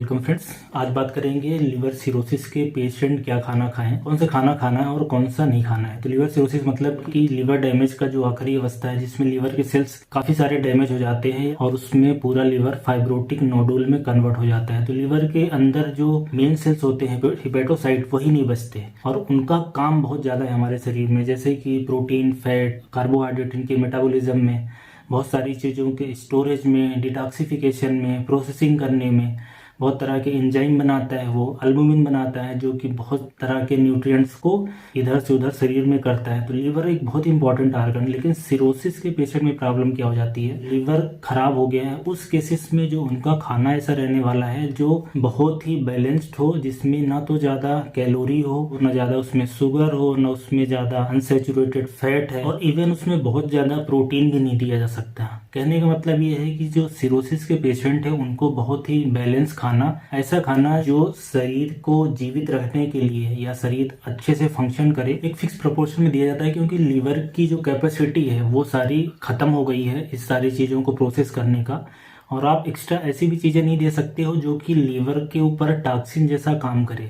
Welcome friends. आज बात करेंगे लिवर सिरोसिस के पेशेंट क्या खाना खाएं, कौन सा खाना खाना है और कौन सा नहीं खाना है। तो लिवर सिरोसिस मतलब कि लिवर डैमेज का जो आखिरी अवस्था है जिसमें लिवर के सेल्स काफी सारे डैमेज हो जाते हैं और उसमें पूरा लिवर फाइब्रोटिक नोडुल में कन्वर्ट हो जाता है। तो लिवर के अंदर जो मेन सेल्स होते हैं हिपेटोसाइट वही नहीं बचते और उनका काम बहुत ज्यादा है हमारे शरीर में, जैसे कि प्रोटीन, फैट, कार्बोहाइड्रेट इनके मेटाबॉलिज्म में, बहुत सारी चीज़ों के स्टोरेज में, डिटॉक्सिफिकेशन में, प्रोसेसिंग करने में, बहुत तरह के एंजाइम बनाता है, वो अल्बुमिन बनाता है जो कि बहुत तरह के न्यूट्रिएंट्स को इधर से उधर शरीर में करता है। तो लीवर एक बहुत इंपॉर्टेंट आर्गन, लेकिन सिरोसिस के पेशेंट में प्रॉब्लम क्या हो जाती है, लीवर खराब हो गया है उस केसेस में जो उनका खाना ऐसा रहने वाला है जो बहुत ही बैलेंस्ड हो, जिसमें ना तो ज़्यादा कैलोरी हो, ना ज़्यादा उसमें शुगर हो, ना उसमें ज़्यादा अनसेचुरेटेड फैट है और इवन उसमें बहुत ज़्यादा प्रोटीन भी नहीं दिया जा सकता। कहने का मतलब ये है कि जो सिरोसिस के पेशेंट है उनको बहुत ही बैलेंस खाना, ऐसा खाना जो शरीर को जीवित रखने के लिए या शरीर अच्छे से फंक्शन करे, एक फिक्स प्रोपोर्शन में दिया जाता है, क्योंकि लीवर की जो कैपेसिटी है वो सारी खत्म हो गई है इस सारी चीज़ों को प्रोसेस करने का। और आप एक्स्ट्रा ऐसी भी चीज़ें नहीं दे सकते हो जो कि लीवर के ऊपर टॉक्सिन जैसा काम करे,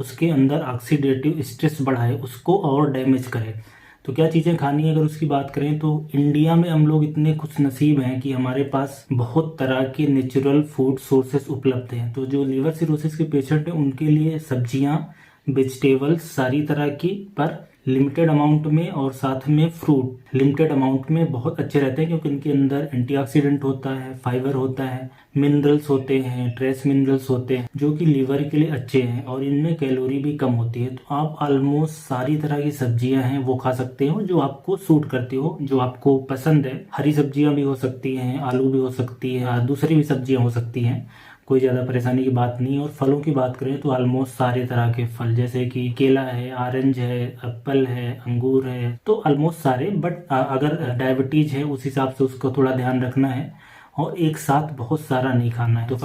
उसके अंदर ऑक्सीडेटिव स्ट्रेस बढ़ाए, उसको और डैमेज करे। तो क्या चीज़ें खानी है अगर उसकी बात करें तो इंडिया में हम लोग इतने खुश नसीब हैं कि हमारे पास बहुत तरह के नेचुरल फूड सोर्सेस उपलब्ध हैं। तो जो लीवर सिरोसिस के पेशेंट हैं उनके लिए सब्जियां, वेजिटेबल्स सारी तरह की, पर लिमिटेड अमाउंट में, और साथ में फ्रूट लिमिटेड अमाउंट में बहुत अच्छे रहते हैं, क्योंकि इनके अंदर एंटीऑक्सीडेंट होता है, फाइबर होता है, मिनरल्स होते हैं, ट्रेस मिनरल्स होते हैं जो कि लीवर के लिए अच्छे हैं और इनमें कैलोरी भी कम होती है। तो आप ऑलमोस्ट सारी तरह की सब्जियां हैं वो खा सकते हो जो आपको सूट करती हो, जो आपको पसंद है। हरी सब्जियां भी हो सकती हैं, आलू भी हो सकती है, दूसरी भी सब्जियां हो सकती हैं, कोई ज़्यादा परेशानी की बात नहीं। और फलों की बात करें तो ऑलमोस्ट सारे तरह के फल, जैसे कि केला है, ऑरेंज है, एप्पल है, अंगूर है, तो ऑलमोस्ट सारे। बट अगर डायबिटीज है उस हिसाब से उसको थोड़ा ध्यान रखना है और एक साथ बहुत सारा नहीं खाना है। तो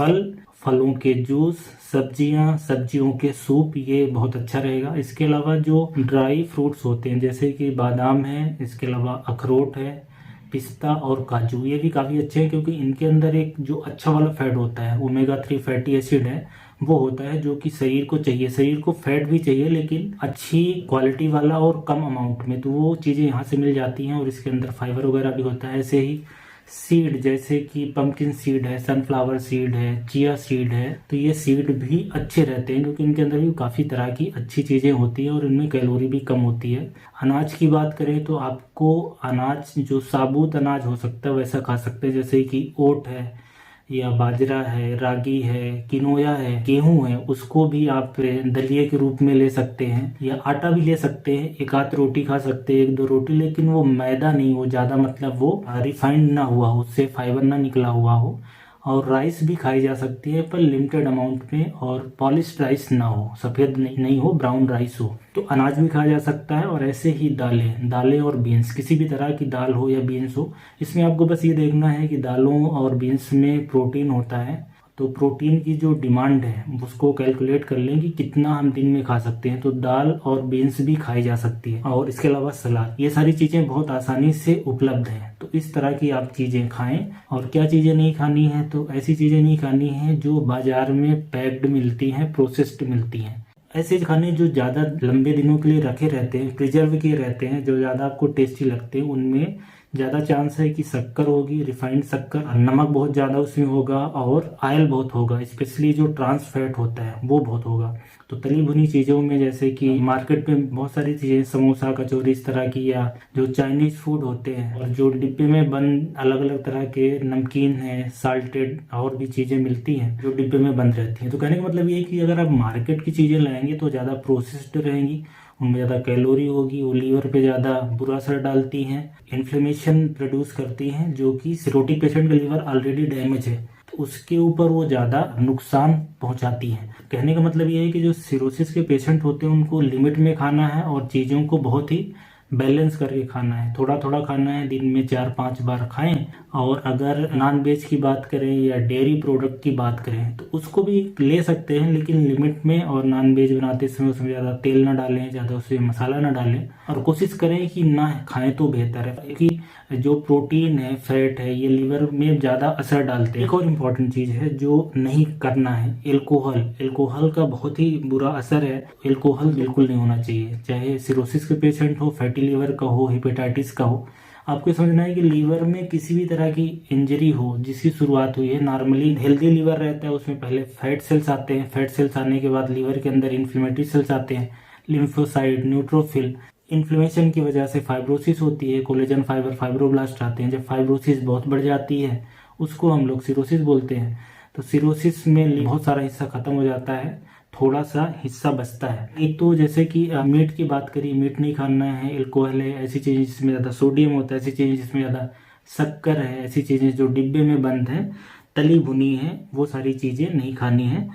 फलों के जूस, सब्जियां, सब्जियों के सूप, ये बहुत अच्छा रहेगा। इसके अलावा जो ड्राई फ्रूट्स होते हैं जैसे कि बादाम है, इसके अलावा अखरोट है, पिस्ता और काजू, ये भी काफ़ी अच्छे हैं, क्योंकि इनके अंदर एक जो अच्छा वाला फैट होता है, ओमेगा 3 फैटी एसिड है, वो होता है जो कि शरीर को चाहिए। शरीर को फैट भी चाहिए लेकिन अच्छी क्वालिटी वाला और कम अमाउंट में, तो वो चीज़ें यहाँ से मिल जाती हैं। और इसके अंदर फाइबर वगैरह भी होता है। ऐसे ही सीड, जैसे कि पंपकिन सीड है, सनफ्लावर सीड है, चिया सीड है, तो ये सीड भी अच्छे रहते हैं क्योंकि इनके अंदर भी काफ़ी तरह की अच्छी चीज़ें होती है और इनमें कैलोरी भी कम होती है। अनाज की बात करें तो आपको अनाज जो साबुत अनाज हो सकता है वैसा खा सकते हैं, जैसे कि ओट है या बाजरा है, रागी है, किनोया है, गेहूं है, उसको भी आप दलिए के रूप में ले सकते हैं या आटा भी ले सकते हैं। एक आध रोटी खा सकते हैं, एक दो रोटी, लेकिन वो मैदा नहीं हो ज़्यादा, मतलब वो रिफाइंड ना हुआ हो, उससे फाइबर ना निकला हुआ हो। और राइस भी खाई जा सकती है पर लिमिटेड अमाउंट में, और पॉलिश्ड राइस ना हो, सफ़ेद नहीं हो, ब्राउन राइस हो। तो अनाज भी खाया जा सकता है। और ऐसे ही दालें और बीन्स, किसी भी तरह की दाल हो या बीन्स हो, इसमें आपको बस ये देखना है कि दालों और बीन्स में प्रोटीन होता है। तो प्रोटीन की जो डिमांड है उसको कैलकुलेट कर लें कि कितना हम दिन में खा सकते हैं। तो दाल और बीन्स भी खाई जा सकती है, और इसके अलावा सलाद, ये सारी चीज़ें बहुत आसानी से उपलब्ध हैं। तो इस तरह की आप चीज़ें खाएं। और क्या चीज़ें नहीं खानी है, तो ऐसी चीज़ें नहीं खानी है जो बाजार में पैक्ड मिलती हैं, प्रोसेस्ड मिलती हैं। ऐसे खाने जो ज़्यादा लंबे दिनों के लिए रखे रहते हैं, प्रिजर्व किए रहते हैं, जो ज़्यादा आपको टेस्टी लगते हैं, उनमें ज़्यादा चांस है कि शक्कर होगी, रिफाइंड शक्कर, नमक बहुत ज़्यादा उसमें होगा और ऑयल बहुत होगा, स्पेशली जो ट्रांस फैट होता है वो बहुत होगा। तो तली भुनी चीज़ों में, जैसे कि मार्केट में बहुत सारी चीज़ें, समोसा, कचौरी, इस तरह की, या जो चाइनीज़ फूड होते हैं, और जो डिब्बे में बंद अलग अलग तरह के नमकीन है, साल्टेड और भी चीज़ें मिलती हैं जो डिब्बे में बंद रहती हैं। तो कहने का मतलब ये है कि अगर आप मार्केट की चीज़ें लाएंगे तो ज़्यादा प्रोसेस्ड रहेंगी, उनमें ज़्यादा कैलोरी होगी, वो लीवर पे ज़्यादा बुरा असर डालती हैं, इन्फ्लेमेशन प्रोड्यूस करती हैं, जो कि सिरोटिक पेशेंट का लीवर ऑलरेडी डैमेज है तो उसके ऊपर वो ज़्यादा नुकसान पहुंचाती हैं। कहने का मतलब ये है कि जो सिरोसिस के पेशेंट होते हैं उनको लिमिट में खाना है और चीज़ों को बहुत ही बैलेंस करके खाना है। थोड़ा थोड़ा खाना है, दिन में 4-5 बार खाएं। और अगर नॉन वेज की बात करें या डेयरी प्रोडक्ट की बात करें तो उसको भी ले सकते हैं, लेकिन लिमिट में। और नॉन वेज बनाते समय उसमें ज़्यादा तेल ना डालें, ज़्यादा उसमें मसाला ना डालें। और कोशिश करें कि ना खाएं तो बेहतर है, क्योंकि जो प्रोटीन है, फैट है, ये लीवर में ज़्यादा असर डालते हैं। एक और इम्पॉर्टेंट चीज़ है जो नहीं करना है, एल्कोहल का बहुत ही बुरा असर है। एल्कोहल बिल्कुल नहीं होना चाहिए, चाहे सिरोसिस के पेशेंट हो, फैटी लीवर का हो, हेपेटाइटिस का हो। आपको समझना है कि लीवर में किसी भी तरह की इंजरी हो जिसकी शुरुआत हुई है, नॉर्मली हेल्दी लीवर रहता है, उसमें पहले फैट सेल्स आते हैं, फैट सेल्स आने के बाद लीवर के अंदर इन्फ्लेमेटरी सेल्स आते हैं, लिम्फोसाइट, न्यूट्रोफिल। इन्फ्लेमेशन की वजह से फाइब्रोसिस होती है, कोलेजन फाइबर, फाइब्रोब्लास्ट आते हैं। जब फाइब्रोसिस बहुत बढ़ जाती है उसको हम लोग सिरोसिस बोलते हैं। तो सिरोसिस में बहुत सारा हिस्सा खत्म हो जाता है, थोड़ा सा हिस्सा बचता है। एक तो जैसे कि मीट की बात करी, मीट नहीं खाना है, एल्कोहल है, ऐसी चीजें जिसमें ज़्यादा सोडियम होता है, ऐसी चीजें जिसमें ज़्यादा शक्कर है, ऐसी चीजें जो डिब्बे में बंद है, तली भुनी है, वो सारी चीजें नहीं खानी है।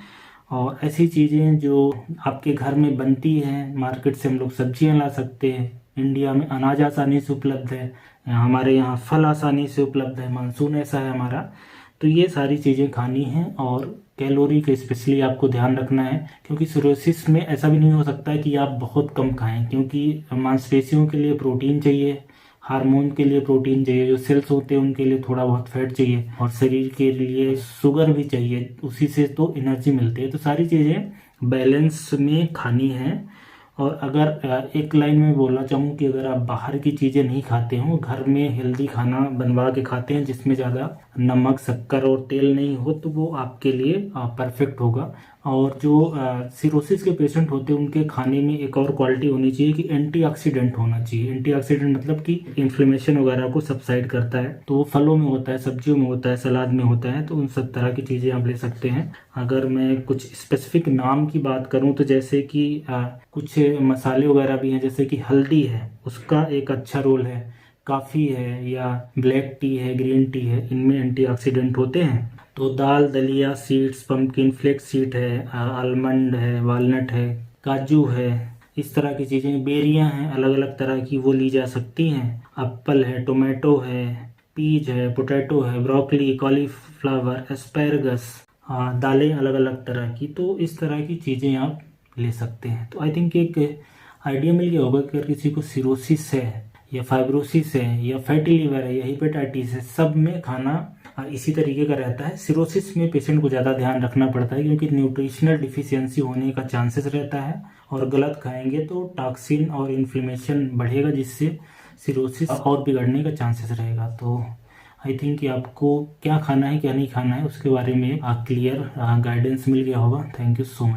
और ऐसी चीजें जो आपके घर में बनती हैं, मार्केट से हम लोग सब्जियां ला सकते हैं। इंडिया में अनाज आसानी से उपलब्ध है, हमारे यहाँ फल आसानी से उपलब्ध है, मानसून ऐसा है हमारा। तो ये सारी चीज़ें खानी हैं और कैलोरी का स्पेशली आपको ध्यान रखना है, क्योंकि सिरोसिस में ऐसा भी नहीं हो सकता है कि आप बहुत कम खाएं, क्योंकि मांसपेशियों के लिए प्रोटीन चाहिए, हार्मोन के लिए प्रोटीन चाहिए, जो सेल्स होते हैं उनके लिए थोड़ा बहुत फैट चाहिए, और शरीर के लिए शुगर भी चाहिए, उसी से तो एनर्जी मिलती है। तो सारी चीज़ें बैलेंस में खानी है। और अगर एक लाइन में बोलना चाहूँ कि अगर आप बाहर की चीज़ें नहीं खाते हो, घर में हेल्दी खाना बनवा के खाते हैं जिसमें ज़्यादा नमक, शक्कर और तेल नहीं हो, तो वो आपके लिए परफेक्ट होगा। और जो सिरोसिस के पेशेंट होते हैं उनके खाने में एक और क्वालिटी होनी चाहिए कि एंटीऑक्सीडेंट होना चाहिए। एंटीऑक्सीडेंट मतलब कि इन्फ्लेमेशन वगैरह को सबसाइड करता है, तो वो फलों में होता है, सब्जियों में होता है, सलाद में होता है, तो उन सब तरह की चीज़ें आप ले सकते हैं। अगर मैं कुछ स्पेसिफिक नाम की बात करूं तो जैसे कि कुछ मसाले वगैरह भी हैं, जैसे कि हल्दी है, उसका एक अच्छा रोल है, काफ़ी है, या ब्लैक टी है, ग्रीन टी है, इनमें एंटीऑक्सीडेंट होते हैं। तो दाल, दलिया, सीड्स, पंपकिन, फ्लेक्स सीड है, आलमंड है, वालनट है, काजू है, इस तरह की चीज़ें, बेरियां हैं अलग अलग तरह की, वो ली जा सकती हैं। एप्पल है, टोमेटो है, पीज है, पोटैटो है, ब्रोकली, कॉलीफ्लावर, एस्पैरगस, दालें अलग अलग तरह की। तो इस तरह की चीज़ें आप ले सकते हैं। तो आई थिंक एक आइडिया मिल गया होगा कि अगर किसी को सिरोसिस है, या फाइब्रोसिस है, या फैटी लीवर है, या हेपेटाइटिस है, सब में खाना इसी तरीके का रहता है। सिरोसिस में पेशेंट को ज़्यादा ध्यान रखना पड़ता है, क्योंकि न्यूट्रिशनल डिफिशियंसी होने का चांसेस रहता है, और गलत खाएंगे तो टॉक्सिन और इन्फ्लेमेशन बढ़ेगा, जिससे सिरोसिस और बिगड़ने का चांसेस रहेगा। तो आई थिंक कि आपको क्या खाना है, क्या नहीं खाना है, उसके बारे में क्लियर गाइडेंस मिल गया होगा। Thank you so much.